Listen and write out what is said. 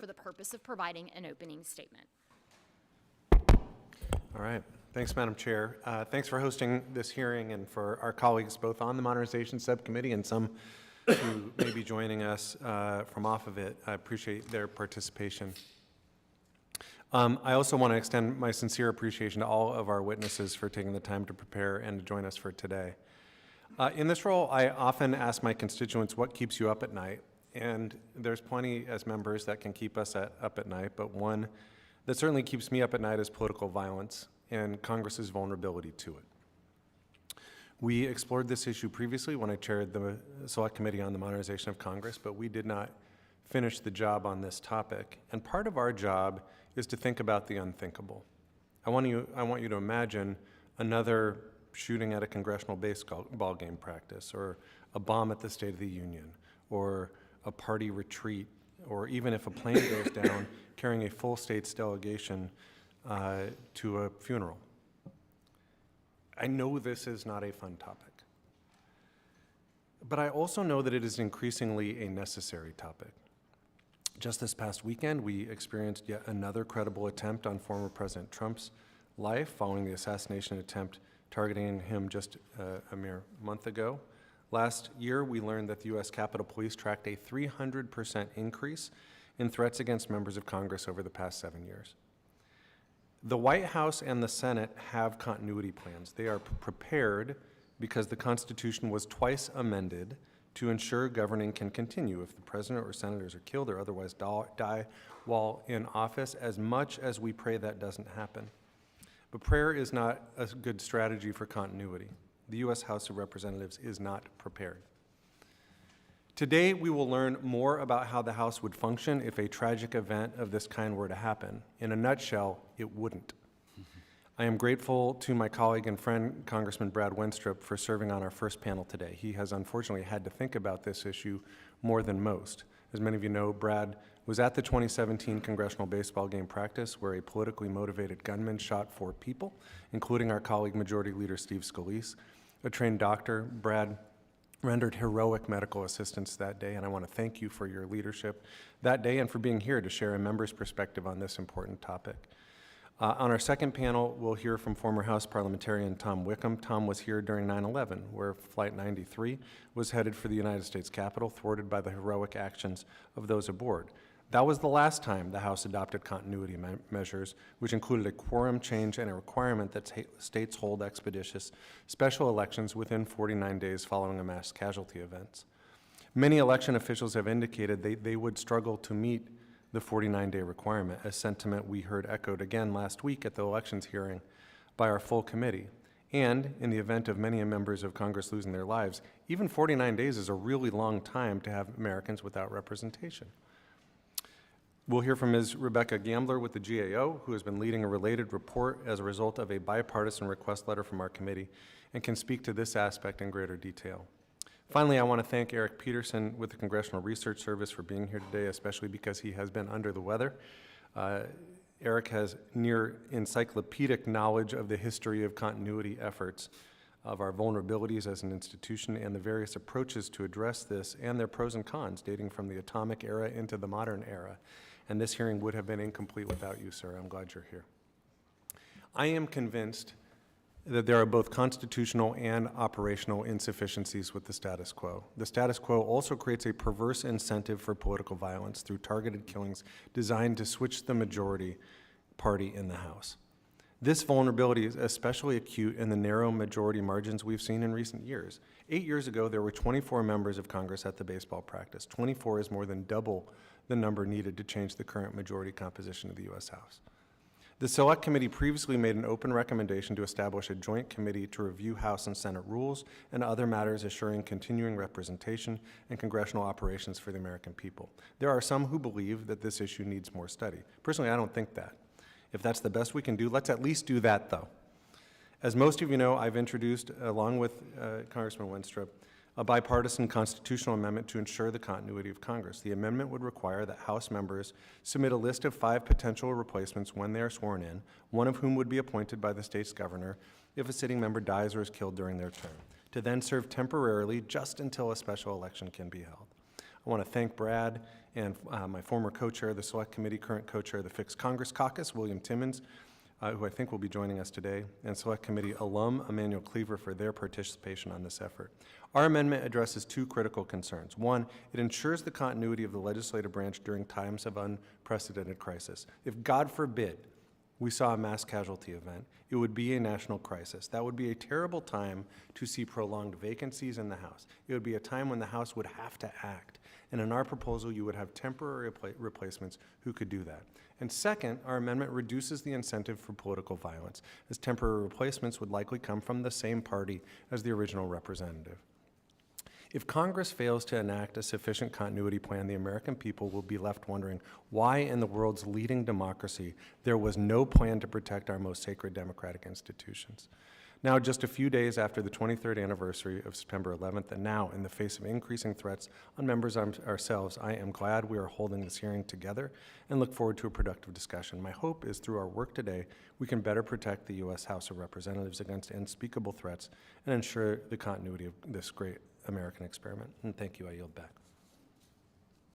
for the purpose of providing an opening statement. All right. Thanks, Madam Chair. Thanks for hosting this hearing and for our colleagues both on the Modernization Subcommittee and some who may be joining us from off of it. I appreciate their participation. I also want to extend my sincere appreciation to all of our witnesses for taking the time to prepare and to join us for today. In this role, I often ask my constituents what keeps you up at night, and there's plenty as members that can keep us up at night, but one that certainly keeps me up at night is political violence and Congress's vulnerability to it. We explored this issue previously when I chaired the Select Committee on the Modernization of Congress, but we did not finish the job on this topic. And part of our job is to think about the unthinkable. I want you to imagine another shooting at a congressional baseball game practice, or a bomb at the State of the Union, or a party retreat, or even if a plane goes down carrying a full state's delegation to a funeral. I know this is not a fun topic, but I also know that it is increasingly a necessary topic. Just this past weekend, we experienced yet another credible attempt on former President Trump's life following the assassination attempt targeting him just a mere month ago. Last year, we learned that the U.S. Capitol Police tracked a 300% increase in threats against members of Congress over the past 7 years. The White House and the Senate have continuity plans. They are prepared because the Constitution was twice amended to ensure governing can continue if the president or senators are killed or otherwise die while in office, as much as we pray that doesn't happen. But prayer is not a good strategy for continuity. The U.S. House of Representatives is not prepared. Today, we will learn more about how the House would function if a tragic event of this kind were to happen. In a nutshell, it wouldn't. I am grateful to my colleague and friend, Congressman Brad Wenstrup, for serving on our first panel today. He has unfortunately had to think about this issue more than most. As many of you know, Brad was at the 2017 congressional baseball game practice where a politically motivated gunman shot 4 people, including our colleague Majority Leader Steve Scalise. A trained doctor, Brad rendered heroic medical assistance that day, and I want to thank you for your leadership that day and for being here to share a member's perspective on this important topic. On our second panel, we'll hear from former House parliamentarian Tom Wickham. Tom was here during 9/11, where Flight 93 was headed for the United States Capitol, thwarted by the heroic actions of those aboard. That was the last time the House adopted continuity measures, which included a quorum change and a requirement that states hold expeditious special elections within 49 days following a mass casualty event. Many election officials have indicated they would struggle to meet the 49-day requirement, a sentiment we heard echoed again last week at the elections hearing by our full committee. And in the event of many members of Congress losing their lives, even 49 days is a really long time to have Americans without representation. We'll hear from Ms. Rebecca Gambler with the GAO, who has been leading a related report as a result of a bipartisan request letter from our committee and can speak to this aspect in greater detail. Finally, I want to thank Eric Peterson with the Congressional Research Service for being here today, especially because he has been under the weather. Eric has near encyclopedic knowledge of the history of continuity efforts, of our vulnerabilities as an institution, and the various approaches to address this, and their pros and cons, dating from the atomic era into the modern era. And this hearing would have been incomplete without you, sir. I'm glad you're here. I am convinced that there are both constitutional and operational insufficiencies with the status quo. The status quo also creates a perverse incentive for political violence through targeted killings designed to switch the majority party in the House. This vulnerability is especially acute in the narrow majority margins we've seen in recent years. 8 years ago, there were 24 members of Congress at the baseball practice. 24 is more than double the number needed to change the current majority composition of the U.S. House. The Select Committee previously made an open recommendation to establish a joint committee to review House and Senate rules and other matters assuring continuing representation and congressional operations for the American people. There are some who believe that this issue needs more study. Personally, I don't think that. If that's the best we can do, let's at least do that, though. As most of you know, I've introduced, along with Congressman Wenstrup, a bipartisan constitutional amendment to ensure the continuity of Congress. The amendment would require that House members submit a list of 5 potential replacements when they are sworn in, one of whom would be appointed by the state's governor if a sitting member dies or is killed during their term, to then serve temporarily just until a special election can be held. I want to thank Brad and my former co-chair of the Select Committee, current co-chair of the Fixed Congress Caucus, William Timmons, who I think will be joining us today, and Select Committee alum Emmanuel Cleaver for their participation on this effort. Our amendment addresses two critical concerns. One, it ensures the continuity of the legislative branch during times of unprecedented crisis. If, God forbid, we saw a mass casualty event, it would be a national crisis. That would be a terrible time to see prolonged vacancies in the House. It would be a time when the House would have to act. And in our proposal, you would have temporary replacements who could do that. And second, our amendment reduces the incentive for political violence, as temporary replacements would likely come from the same party as the original representative. If Congress fails to enact a sufficient continuity plan, the American people will be left wondering why in the world's leading democracy there was no plan to protect our most sacred democratic institutions. Now, just a few days after the 23rd anniversary of September 11th, and now in the face of increasing threats on members ourselves, I am glad we are holding this hearing together and look forward to a productive discussion. My hope is through our work today, we can better protect the U.S. House of Representatives against unspeakable threats and ensure the continuity of this great American experiment. And thank you. I yield back.